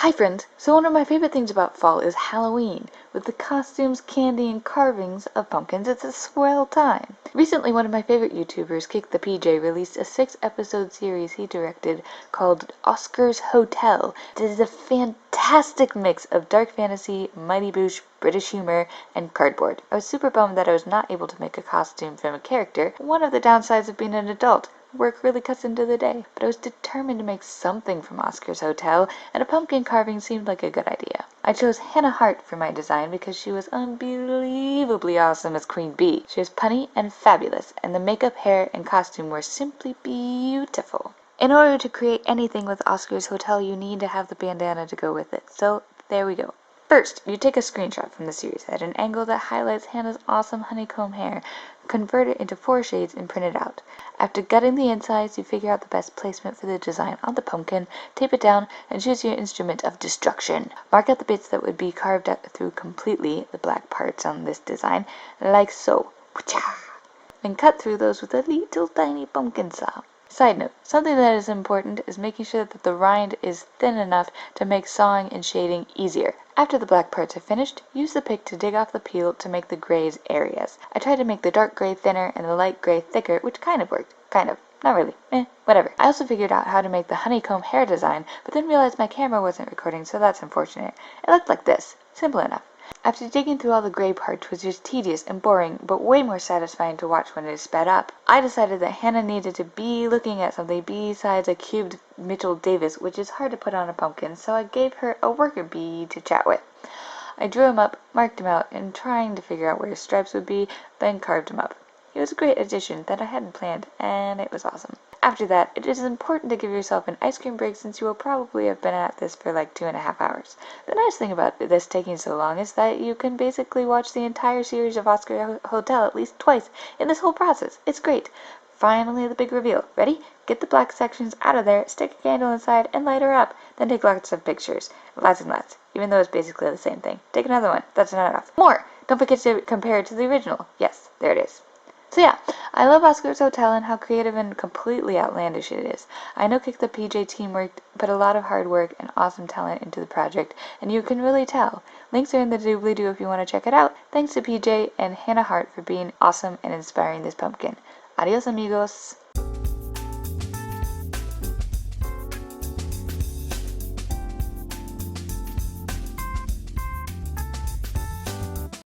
Hi friends! So one of my favorite things about fall is Halloween. With the costumes, candy, and carvings of pumpkins, it's a swell time. Recently, one of my favorite YouTubers, KickthePJ, released a 6-episode series he directed called Oscar's Hotel. It is a fantastic mix of dark fantasy, mighty boosh, British humor, and cardboard. I was super bummed that I was not able to make a costume from a character. One of the downsides of being an adult. Work really cuts into the day, but I was determined to make something from Oscar's Hotel, and a pumpkin carving seemed like a good idea. I chose Hart for my design because she was unbelievably awesome as Queen Bee. She was punny and fabulous, and the makeup, hair, and costume were simply beautiful. In order to create anything with Oscar's Hotel, you need to have the bandana to go with it, so there we go. First, you take a screenshot from the series at an angle that highlights Hannah's awesome honeycomb hair, convert it into 4 shades, and print it out. After gutting the insides, you figure out the best placement for the design on the pumpkin, tape it down, and choose your instrument of destruction. Mark out the bits that would be carved out through completely, the black parts on this design, like so. Then cut through those with a little tiny pumpkin saw. Side note, something that is important is making sure that the rind is thin enough to make sawing and shading easier. After the black parts are finished, use the pick to dig off the peel to make the grays areas. I tried to make the dark gray thinner and the light gray thicker, which kind of worked. Kind of. Not really. Whatever. I also figured out how to make the honeycomb hair design, but then realized my camera wasn't recording, so that's unfortunate. It looked like this. Simple enough. After digging through all the gray parts was just tedious and boring, but way more satisfying to watch when it is sped up, I decided that Hannah needed to be looking at something besides a cubed Mitchell Davis, which is hard to put on a pumpkin, so I gave her a worker bee to chat with. I drew him up, marked him out, and trying to figure out where his stripes would be, then carved him up. It was a great addition that I hadn't planned, and it was awesome. After that, it is important to give yourself an ice cream break since you will probably have been at this for like 2.5 hours. The nice thing about this taking so long is that you can basically watch the entire series of Oscar Hotel at least twice in this whole process. It's great. Finally, the big reveal. Ready? Get the black sections out of there, stick a candle inside, and light her up. Then take lots of pictures. Lots and lots. Even though it's basically the same thing. Take another one. That's not enough. More! Don't forget to compare it to the original. Yes, there it is. So yeah, I love Oscar's Hotel and how creative and completely outlandish it is. I know KickthePJ team put a lot of hard work and awesome talent into the project, and you can really tell. Links are in the doobly-doo if you want to check it out. Thanks to PJ and Hart for being awesome and inspiring this pumpkin. Adios amigos!